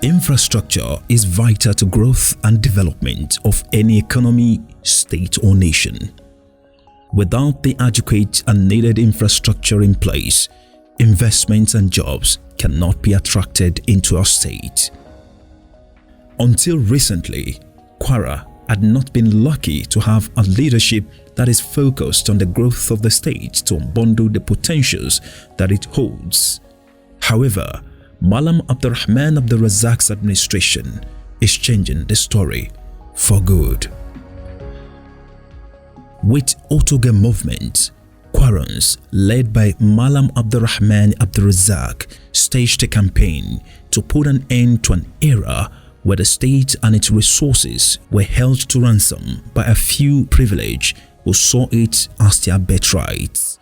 Infrastructure is vital to growth and development of any economy, state or nation. Without the adequate and needed infrastructure in place, investments and jobs cannot be attracted into our state. Until recently, Kwara had not been lucky to have a leadership that is focused on the growth of the state to unbundle the potentials that it holds. However, Malam Abdulrahman Abdulrazaq's administration is changing the story for good. With Otoge movement, Kwarans led by Malam Abdulrahman Abdulrazaq staged a campaign to put an end to an era where the state and its resources were held to ransom by a few privileged who saw it as their birthright.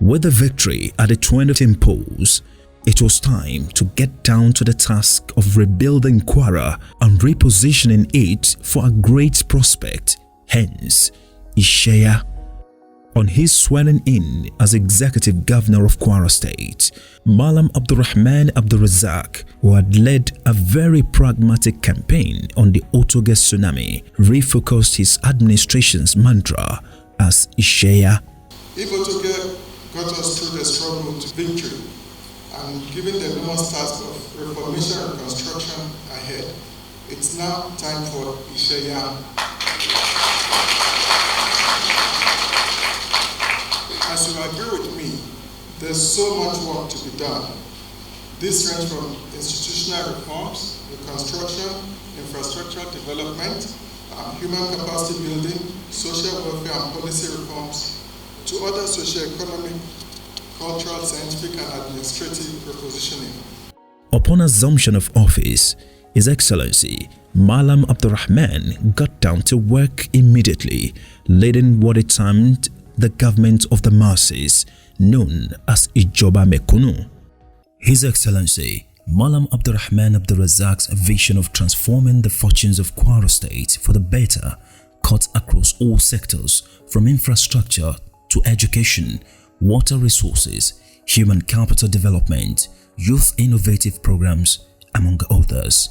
With the victory at the 2010 polls, it was time to get down to the task of rebuilding Kwara and repositioning it for a great prospect, hence Isheya. On his swearing-in as Executive Governor of Kwara State, Malam Abdulrahman Abdulrazaq, who had led a very pragmatic campaign on the Otoge tsunami, refocused his administration's mantra as Isheya. If Otoge got us through the struggle to victory and given the enormous task of reformation and reconstruction ahead, it's now time for Isheya. As you agree with me, there's so much work to be done. This ranges from institutional reforms, reconstruction, infrastructural development, human capacity building, social welfare and policy reforms, to other socio-economic, cultural, scientific and administrative repositioning. Upon assumption of office, His Excellency Malam Abdulrahman got down to work immediately, leading what he termed the government of the masses, known as Ijoba Mekunu. His Excellency Malam Abdulrahman Abdulrazaq's vision of transforming the fortunes of Kwara State for the better cut across all sectors, from infrastructure to education, water resources, human capital development, youth innovative programs, among others.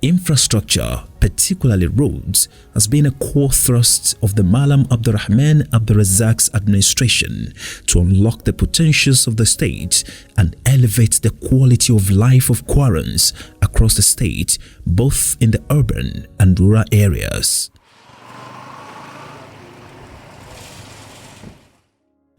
Infrastructure, particularly roads, has been a core thrust of the Malam Abdulrahman Abdulrazaq's administration to unlock the potentials of the state and elevate the quality of life of Kwarans across the state, both in the urban and rural areas.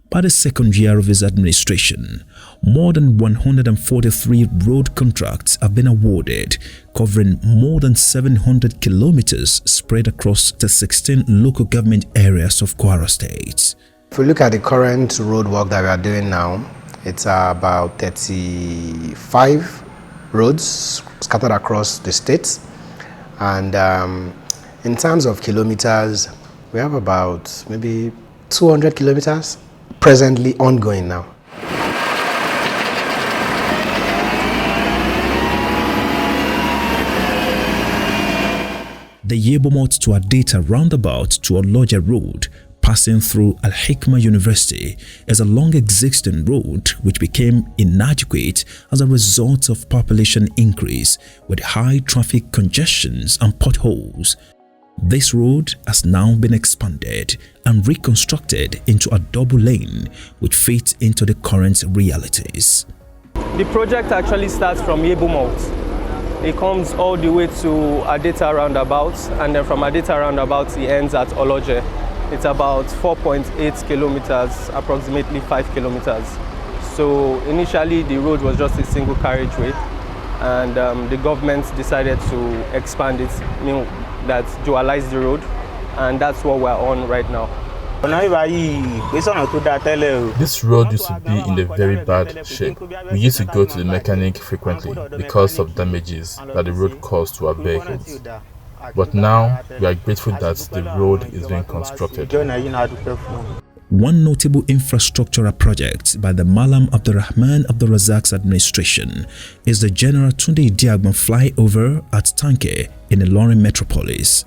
By the second year of his administration, more than 143 road contracts have been awarded, covering more than 700 kilometers spread across the 16 local government areas of Kwara State. If we look at the current road work that we are doing now, it's about 35 roads scattered across the state. And in terms of kilometers, we have about maybe 200 kilometers presently ongoing now. The Yebomot to Adeta roundabout to Oloja Road, passing through Al-Hikma University, is a long-existing road which became inadequate as a result of population increase with high traffic congestions and potholes. This road has now been expanded and reconstructed into a double lane which fits into the current realities. The project actually starts from Yebomot. It comes all the way to Adeta roundabout, and then from Adeta roundabout it ends at Oloje. It's about 4.8 kilometers, approximately 5 kilometers. So initially the road was just a single carriageway, and the government decided to expand it, that dualize the road, and that's what we're on right now. This road used to be in a very bad shape. We used to go to the mechanic frequently because of damages that the road caused to our vehicles. But now we are grateful that the road is being constructed. One notable infrastructural project by the Malam Abdulrahman Abdulrazaq's administration is the General Tunde Idiagbon flyover at Tanke in Ilorin metropolis.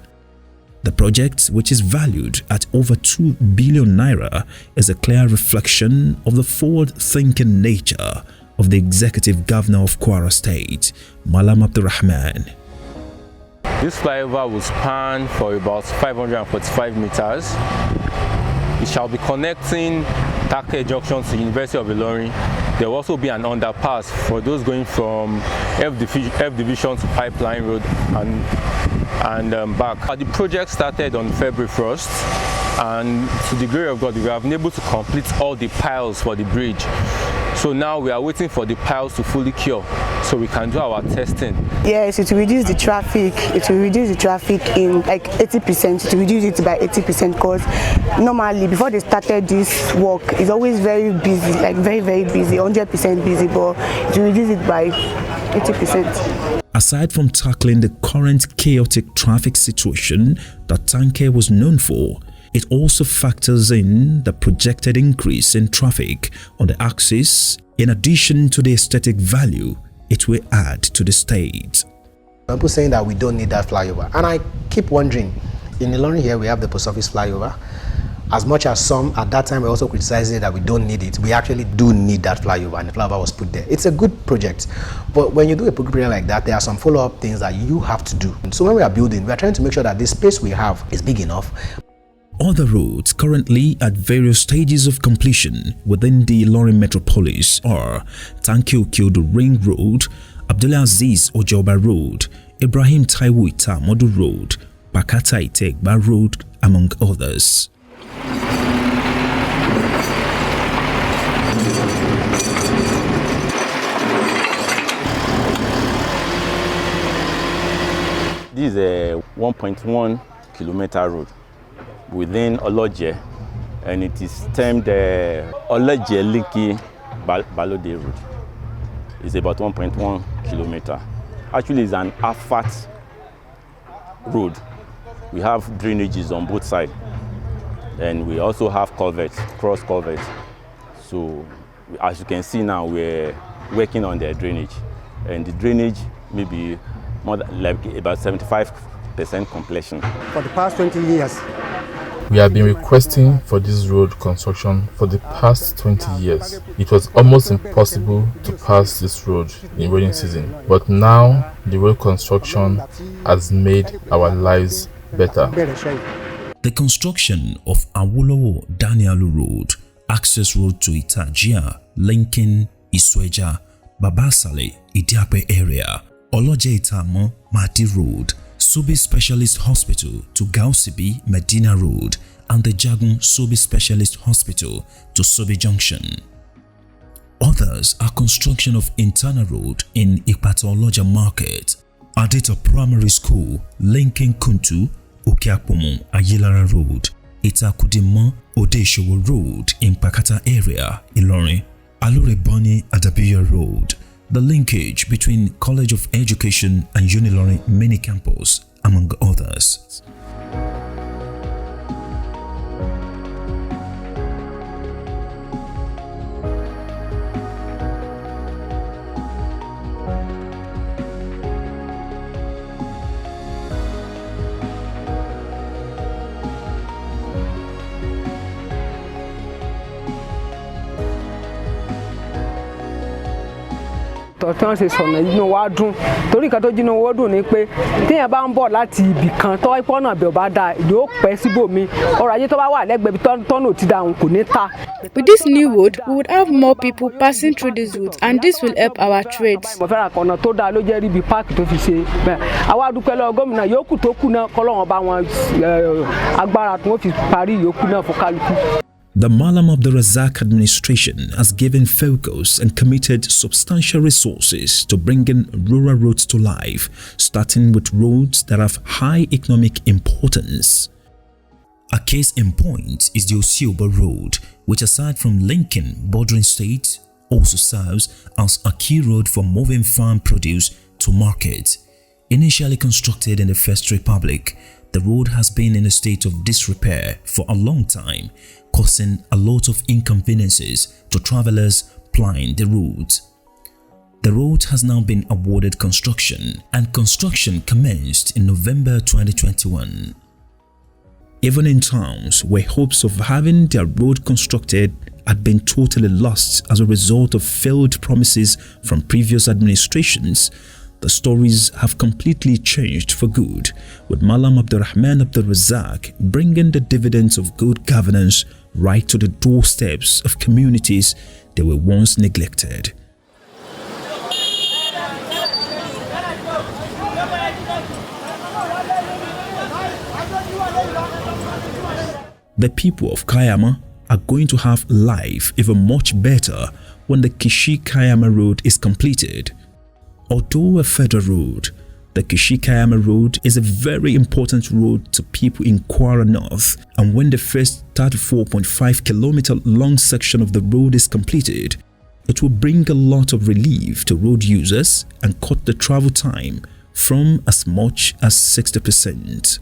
The project, which is valued at over 2 billion naira, is a clear reflection of the forward-thinking nature of the executive governor of Kwara State, Malam Abdulrahman. This flyover will span for about 545 meters. It shall be connecting Take Junction to University of Ilorin. There will also be an underpass for those going from F Division to Pipeline Road and back. The project started on February 1st, and to the glory of God, we have been able to complete all the piles for the bridge. So now we are waiting for the piles to fully cure so we can do our testing. Yes, it will reduce the traffic. It will reduce the traffic in like 80%. It will reduce it by 80% because normally before they started this work, it's always very busy, like very busy, 100% busy, but it will reduce it by 80%. Aside from tackling the current chaotic traffic situation that Tanke was known for, it also factors in the projected increase in traffic on the axis. In addition to the aesthetic value it will add to the state. People saying that we don't need that flyover, and I keep wondering, in Ilorin here we have the post office flyover. As much as some at that time were also criticizing that we don't need it, we actually do need that flyover, and the flyover was put there. It's a good project, but when you do a project like that, there are some follow-up things that you have to do. So when we are building, we are trying to make sure that the space we have is big enough. Other roads currently at various stages of completion within the Ilorin metropolis are Tanke Okiodo Ring Road, Abdulaziz Ojoba Road, Ibrahim Taiwo Itamodu Road, Bakata Itegba Road, among others. This is a 1.1 kilometer road within Oloje, and it is termed Oloje Linki Balode Road. It's about 1.1 kilometer. Actually, it's an asphalt road. We have drainages on both sides, and we also have culverts, cross culverts. So, as you can see now, we're working on the drainage, and the drainage may be more than, like about 75% completion. For the past 20 years, we have been requesting for this road construction for the past 20 years. It was almost impossible to pass this road in rainy season, but now the road construction has made our lives better. The construction of Awolowo Danielu Road, access road to Itajia, linking Isweja, Babasale, Idiape area, Oloje Itamo, Mati Road, Subi Specialist Hospital to Gausibi, Medina Road, and the Jagun Subi Specialist Hospital to Subi Junction. Others are construction of internal road in Ipatoloja Market, Adeta Primary School, linking Kuntu, Okiapomo, Ayilara Road, Itakudimo, Odeshowo Road in Pakata area, Ilorin, Alurebani Adabiya Road, the linkage between College of Education and Unilorin Mini Campus, among others. tọ́tán ṣe sọ̀nà inú wa dùn torí nǹkan tó jínú owó dùn ni pé téèyàn bá ń bọ̀ láti ibì kan tọ́ ipò náà bẹ̀ bá dáa yóò pẹ́ síbòmí ọrọ̀ ajé tó bá wà lẹ́gbẹ̀ẹ́ bí tọ́nà ò ti dáhùn kò ní ta. With this new road, we would have more people passing through this route, and this will help our trades. mo fẹ́ràn kan náà tó dáa ló jẹ́ rí bí páàkì tó fi ṣe àwa dúpẹ́ lọ́wọ́ gómìnà yòókù tó kù náà kọ́lọ́wọ́n bá wọn agbára tó fi parí yòókù náà fún kálukú. The Malam Abdulrazaq administration has given focus and committed substantial resources to bringing rural roads to life, starting with roads that have high economic importance. A case in point is the Osioba Road, which aside from linking bordering states, also serves as a key road for moving farm produce to market. Initially constructed in the First Republic, the road has been in a state of disrepair for a long time, causing a lot of inconveniences to travelers plying the route. The road has now been awarded construction, and construction commenced in November 2021. even in towns where hopes of having their road constructed had been totally lost as a result of failed promises from previous administrations, the stories have completely changed for good, with Malam Abdulrahman Abdulrazaq bringing the dividends of good governance right to the doorsteps of communities that were once neglected. The people of Kayama are going to have life even much better when the Kishi-Kayama road is completed. Although a federal road, the Kishi-Kayama road is a very important road to people in Kwara North, and when the first 34.5 kilometer long section of the road is completed, it will bring a lot of relief to road users and cut the travel time from as much as 60%.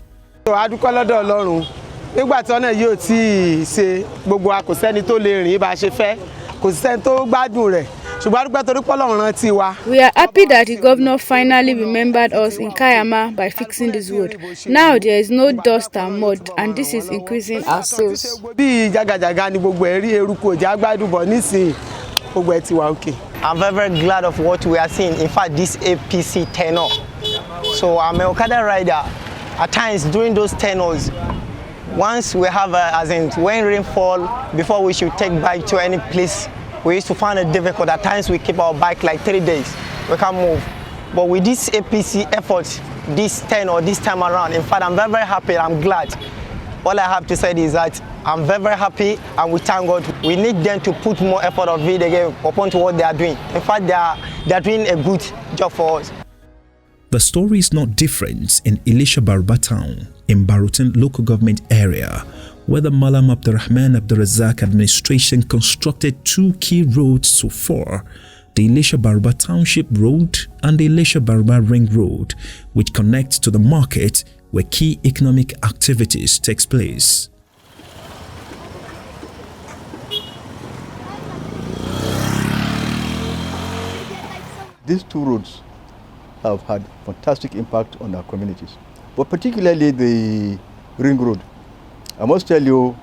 Nígbà tí ọ̀nà yóò tí ṣe gbogbo a kò sẹ́ni tó lè rìn bá ṣe fẹ́, kò sẹ́ni tó gbádùn rẹ̀, ṣùgbọ́n a dúpẹ́ torí pé Ọlọ́run rántí wa. We are happy that the governor finally remembered us in Kayama by fixing this road. Now there is no dust and mud, and this is increasing our sales. Bí jagajaga ni gbogbo ẹ̀rí eruku òjá gbádùn bọ̀ nísìnyí gbogbo ẹ̀ ti wà okay. I'm very glad of what we are seeing. In fact, this APC tenor. So I'm an Okada rider. At times during those tenors, once we have when rainfall, before we should take bike to any place, we used to find it difficult. At times we keep our bike like 3 days, we can't move. But with this APC effort, this time around, in fact, I'm very, very happy, I'm glad. All I have to say is that I'm very, very happy, and we thank God. We need them to put more effort of it again upon to what they are doing. In fact, they are doing a good job for us. The story is not different in Elisha Baruba town in Barutin local government area, where the Malam Abdulrahman Abdulrazaq administration constructed 2 key roads so far, the Elisha Baruba Township Road and the Elisha Baruba Ring Road, which connects to the market where key economic activities takes place. These 2 roads have had fantastic impact on our communities, but particularly the Ring Road. I must tell you,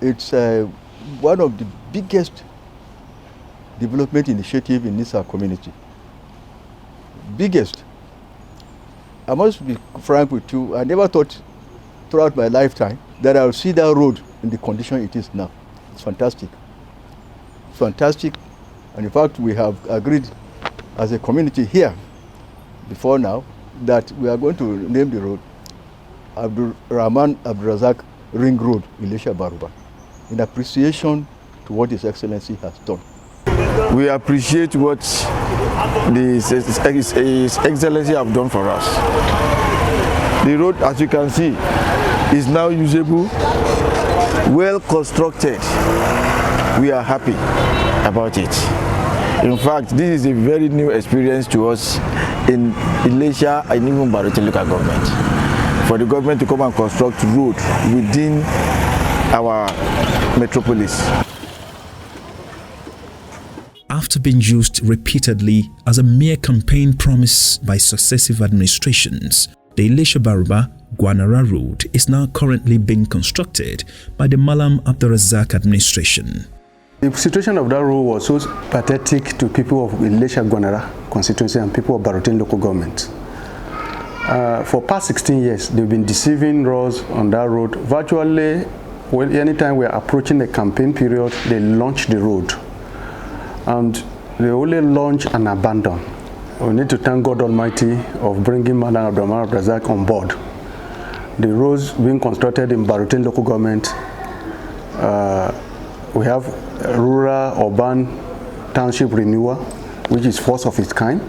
it's one of the biggest development initiative in this our community. Biggest. I must be frank with you, I never thought throughout my lifetime that I would see that road in the condition it is now. It's fantastic. It's fantastic, and in fact we have agreed as a community here before now that we are going to name the road Abdulrahman Abdulrazaq Ring Road, Elisha Baruba, in appreciation to what His Excellency has done. We appreciate what His Excellency have done for us. The road, as you can see, is now usable, well constructed. We are happy about it. In fact, this is a very new experience to us in Elisha and even Barutin local government. For the government to come and construct road within our metropolis. After being used repeatedly as a mere campaign promise by successive administrations, the Elisha Baruba Gwanara Road is now currently being constructed by the Malam Abdulrazaq administration. The situation of that road was so pathetic to people of Elisha Gwanara constituency and people of Barutin local government. For past 16 years, they've been deceiving us on that road. Virtually, anytime we're approaching the campaign period, they launch the road. And they only launch and abandon. We need to thank God Almighty of bringing Malam Abdulrahman Abdulrazaq on board. The roads being constructed in Barutin local government, we have rural urban township renewal, which is first of its kind.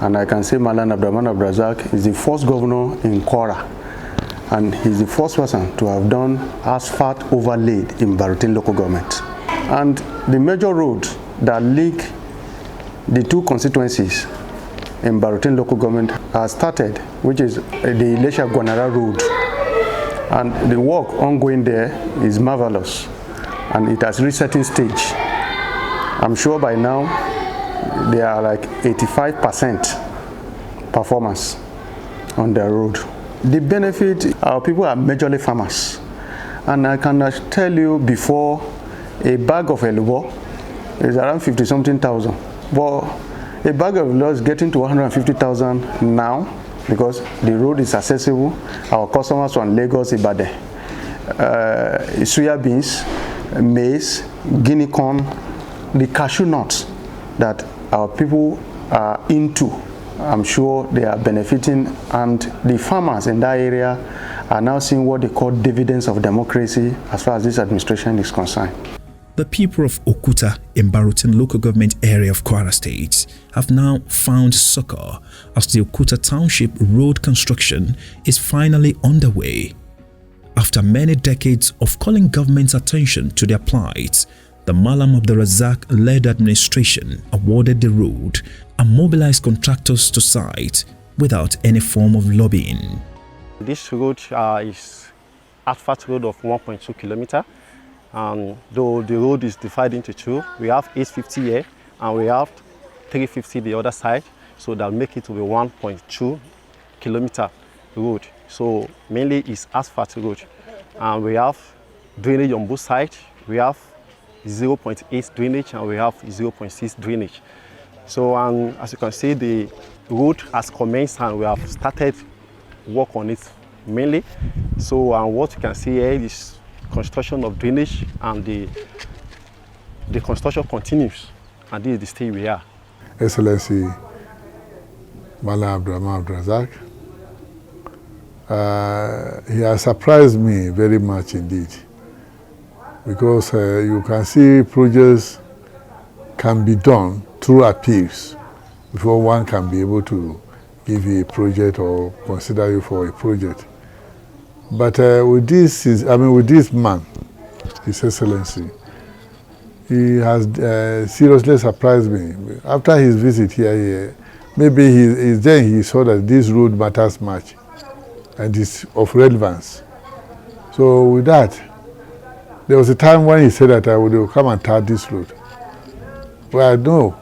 And I can say Malam Abdulrahman Abdulrazaq is the first governor in Kwara, and he's the first person to have done asphalt overlaid in Barutin local government. And the major road that link the 2 constituencies in Barutin local government has started, which is the Elisha Gwanara Road. And the work ongoing there is marvelous, and it has reached a certain stage. I'm sure by now they are like 85% performance on the road. The benefit, our people are majorly farmers. And I can tell you before, a bag of elubo is around 50-something thousand. But a bag of elubo is getting to 150,000 now because the road is accessible. Our customers from Lagos, Ibadan, soya beans, maize, guinea corn, the cashew nuts that our people are into. I'm sure they are benefiting, and the farmers in that area are now seeing what they call dividends of democracy as far as this administration is concerned. The people of Okuta in Barutin local government area of Kwara State have now found succor as the Okuta Township road construction is finally underway. After many decades of calling government's attention to their plight, the Malam Abdulrazaq-led administration awarded the road and mobilized contractors to site without any form of lobbying. This road is asphalt road of 1.2 kilometers. Though the road is divided into two, we have 850 here and we have 350 the other side, so that make it to be 1.2 kilometer road. So mainly it's asphalt road, and we have drainage on both sides. We have 0.8 drainage and we have 0.6 drainage. So as you can see, the road has commenced and we have started work on it mainly. So what you can see here is construction of drainage, and the construction continues, and this is the stage we are. Excellency Malam Abdulrahman Abdulrazaq, he has surprised me very much indeed, because you can see projects can be done through appeals before one can be able to give you a project or consider you for a project. But with this man, His Excellency, he has seriously surprised me. After his visit here, maybe he saw that this road matters much and is of relevance. So with that, there was a time when he said that I would come and tar this road. Well, I know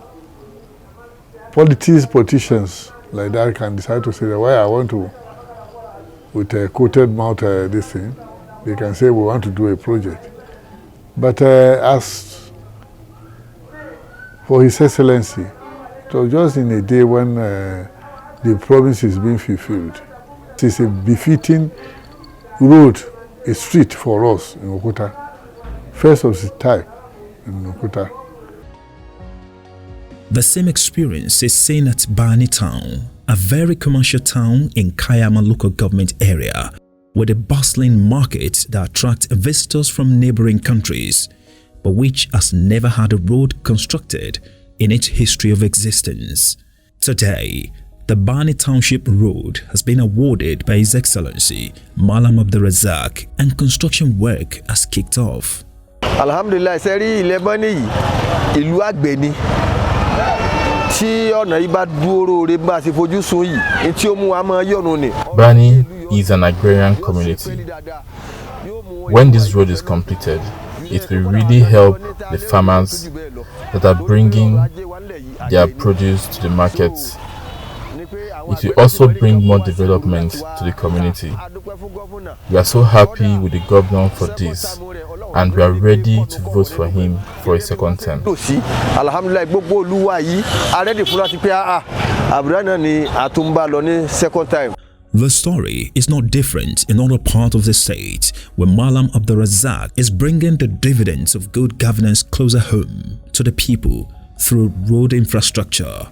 politicians like that can decide to say that why I want to, with a coated mouth, this thing, they can say we want to do a project. But as for His Excellency, it was just in a day when the promise is being fulfilled. It is a befitting road, a street for us in Okuta, first of its type in Okuta. The same experience is seen at Bani Town, a very commercial town in Kayama local government area, with a bustling market that attracts visitors from neighboring countries, but which has never had a road constructed in its history of existence. Today, the Bani Township Road has been awarded by His Excellency Malam Abdulrazaq, and construction work has kicked off. Alhamdulillah, seri ilẹ̀ Bani yìí, ìlú àgbẹ̀ ni. Bani is an agrarian community. When this road is completed, it will really help the farmers that are bringing their produce to the markets. It will also bring more development to the community. We are so happy with the governor for this, and we are ready to vote for him for a second term. The story is not different in other parts of the state, where Malam Abdulrazaq is bringing the dividends of good governance closer home to the people through road infrastructure.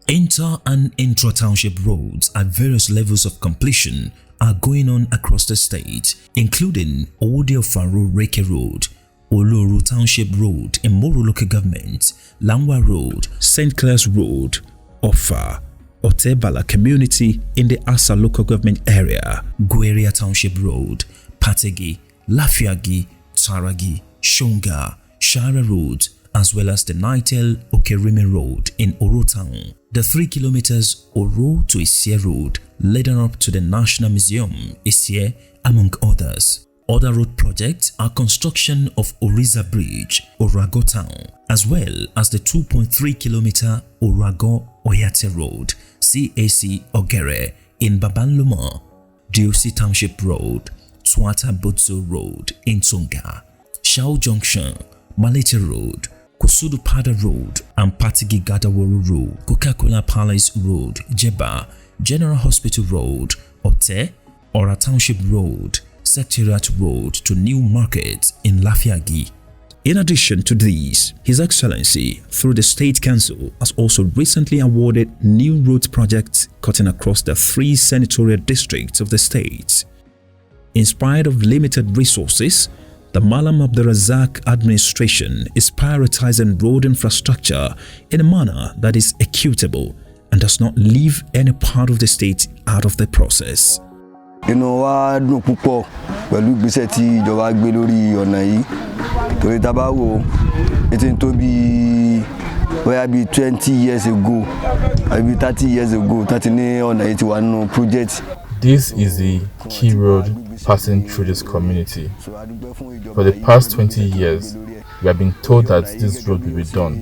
Inter- and intra-township roads at various levels of completion are going on across the state, including Ode-Ofaro Reke Road, Oloru Township Road in Moro Local Government, Langwa Road, St. Clair's Road, Ofa, Otebala Community in the Asa Local Government Area, Gweria Township Road, Pategi, Lafiagi, Taragi, Shonga, Shara Road, as well as the Nitel Okerime Road in Oro Town. The 3 kilometers Oro to Isie Road leading up to the National Museum, Isie, among others. Other road projects are construction of Oriza Bridge, Orago Town, as well as the 2.3 kilometer Orago Oyate Road, CAC Ogere in Babanluma, Diosi Township Road, Swata Butsu Road in Tsonga, Shao Junction, Malete Road, Kusudu Pada Road and Patigi Gadawaru Road, Coca-Cola Palace Road, Jeba, General Hospital Road, Ote, Ora Township Road, Secretariat Road to New Market in Lafiagi. In addition to these, His Excellency, through the State Council, has also recently awarded new road projects cutting across the 3 senatorial districts of the state. In spite of limited resources, the Malam Abdulrazaq administration is prioritizing road infrastructure in a manner that is equitable and does not leave any part of the state out of the process. Wá dùn púpọ̀ pẹ̀lú ìgbésẹ̀ tí ìjọba gbé lórí ọ̀nà yìí torí tá bá wò ó ti ń tó bí 20 years ago àbí 30 years ago tá ti ní ọ̀nà yìí ti wà nínú project. This is the key road passing through this community. For the past 20 years, we have been told that this road will be done,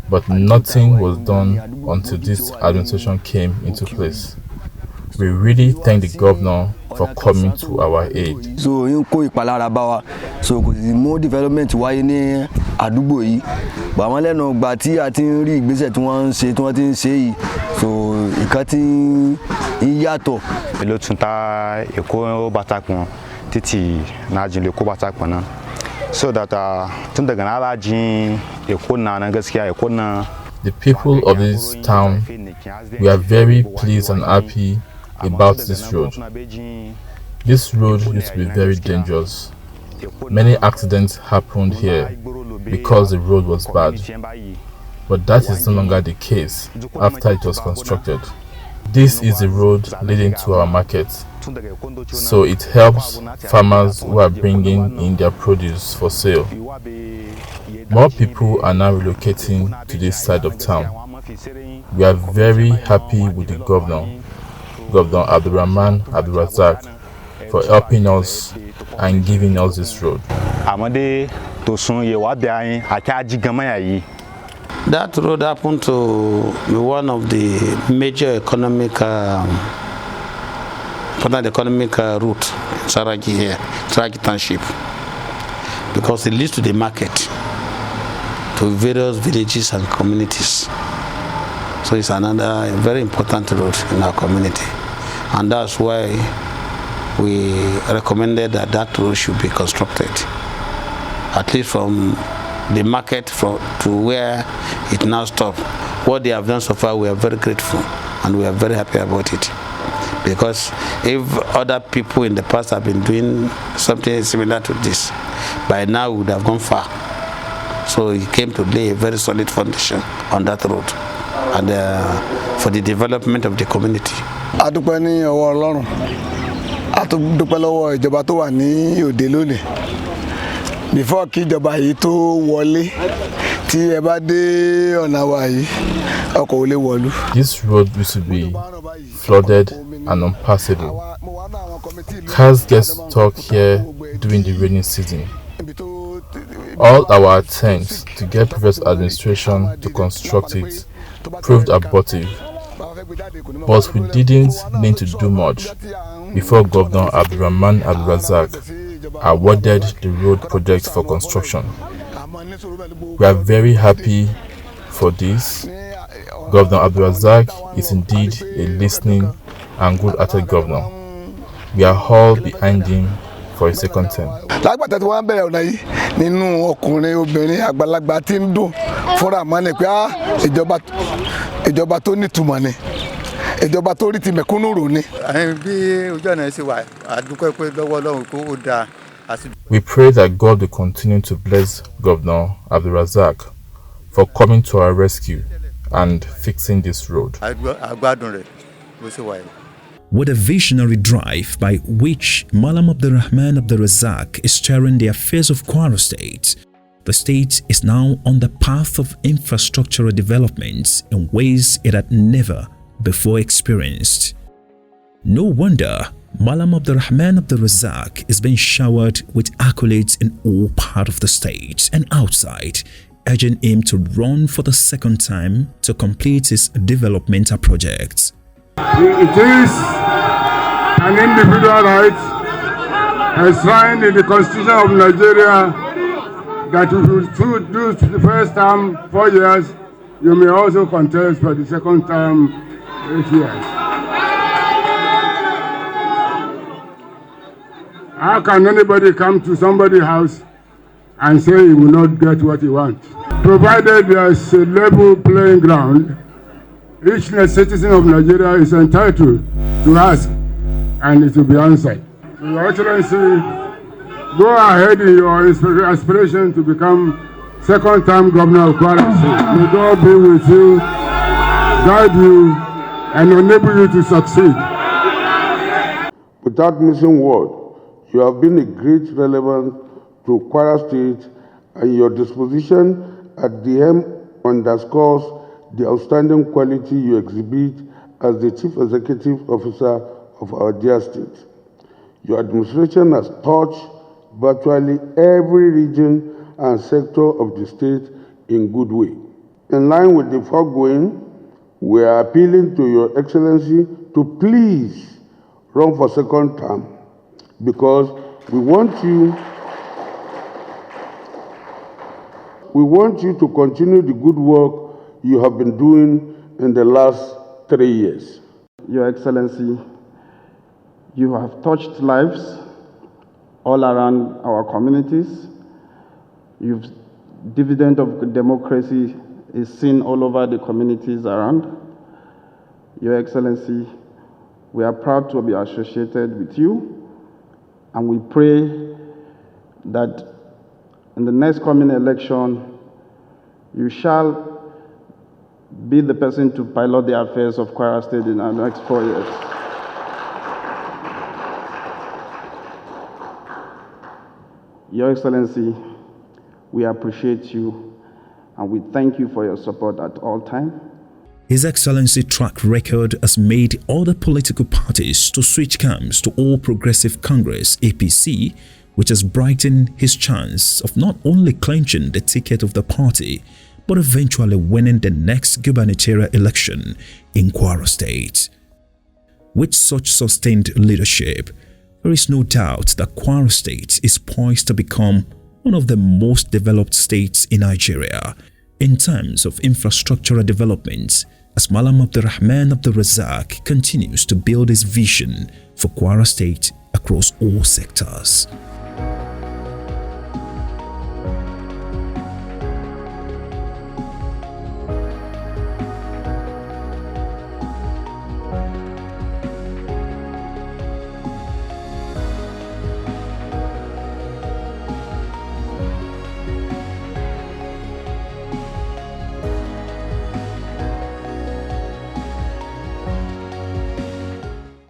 but nothing was done until this administration came into place. We really thank the governor for coming to our aid. So in kó ìpalára bá wa, so kò sí more development wáyé ní àdúgbò yìí. Bá wọn lẹ́nu ìgbà tí a ti ń rí ìgbésẹ̀ tí wọ́n ń ṣe tí wọ́n ti ń ṣe yìí, so ìkan tí ń yàtọ̀. Ló tún ta Èkó Bàtàpọ̀n títí na jin Èkó Bàtàpọ̀n náà. So that tun daga na rajin Èkó na gaskiya Èkó na. The people of this town, we are very pleased and happy about this road. This road used to be very dangerous. Many accidents happened here because the road was bad. But that is no longer the case after it was constructed. This is the road leading to our market, so it helps farmers who are bringing in their produce for sale. More people are now relocating to this side of town. We are very happy with the Governor Abdulrahman Abdulrazaq, for helping us and giving us this road. That road happened to be one of the major economic route Saragi here, Saragi Township, because it leads to the market, to various villages and communities. So it's another very important road in our community, and that's why we recommended that that road should be constructed, at least from the market to where it now stops. What they have done so far, we are very grateful and we are very happy about it. Because if other people in the past have been doing something similar to this, by now we would have gone far. So he came to lay a very solid foundation on that road and for the development of the community. Adúpẹ́ ní ọwọ́ Ọlọ́run, adúpẹ́ lọ́wọ́ ìjọba tó wà ní òde lónìí. Before kí ìjọba yìí tó wọlé, tí ẹ bá dé ọ̀nà wa yìí, ọkọ̀ ò lè wọ̀lú. This road used to be flooded and unpassable. Cars get stuck here during the rainy season. All our attempts to get previous administration to construct it proved abortive, but we didn't need to do much before Governor Abdulrahman Abdulrazaq awarded the road project for construction. We are very happy for this. Governor Abdulrazaq is indeed a listening and good-hearted governor. We are all behind him for a second term. Lágbàtà tí wọ́n bẹ̀rẹ̀ ọ̀nà yìí nínú ọkùnrin obìnrin àgbàlagbà tí ń dùn fúnra mọ́ ni pé ìjọba tó nítumọ̀ ni, ìjọba tó rí ti mẹ̀kúnnù rò ni. Bí ojú ọ̀nà ṣe wà, a dúpẹ́ pé lọ́wọ́ Ọlọ́run kó ó dáa. We pray that God will continue to bless Governor Abdulrazaq for coming to our rescue and fixing this road. With a visionary drive by which Malam Abdulrahman Abdulrazaq is steering the affairs of Kwara State, the state is now on the path of infrastructural developments in ways it had never before experienced. No wonder Malam Abdulrahman Abdulrazaq is being showered with accolades in all parts of the state and outside, urging him to run for the second time to complete his developmental projects. It is and individual rights enshrined in the Constitution of Nigeria, that if you do the first term 4 years, you may also contest for the second term 8 years. How can anybody come to somebody's house and say he will not get what he wants? Provided there's a level playing ground, each citizen of Nigeria is entitled to ask, and it will be answered. Your Excellency, go ahead in your aspiration to become second-time governor of Kwara State. May God be with you, guide you, and enable you to succeed. Without missing word, you have been a great relevance to Kwara State, and your disposition at the helm underscores the outstanding quality you exhibit as the Chief Executive Officer of our dear state. Your administration has touched virtually every region and sector of the state in good way. In line with the foregoing, we are appealing to Your Excellency to please run for second term, because we want you to continue the good work you have been doing in the last 3 years. Your Excellency, you have touched lives all around our communities. Dividend of democracy is seen all over the communities around. Your Excellency, we are proud to be associated with you, and we pray that in the next coming election, you shall be the person to pilot the affairs of Kwara State in the next 4 years. Your Excellency, we appreciate you and we thank you for your support at all times. His Excellency track record has made other political parties to switch camps to All Progressive Congress (APC), which has brightened his chance of not only clinching the ticket of the party, but eventually winning the next gubernatorial election in Kwara State. With such sustained leadership, there is no doubt that Kwara State is poised to become one of the most developed states in Nigeria in terms of infrastructural development, as Malam Abdulrahman Abdulrazaq continues to build his vision for Kwara State across all sectors.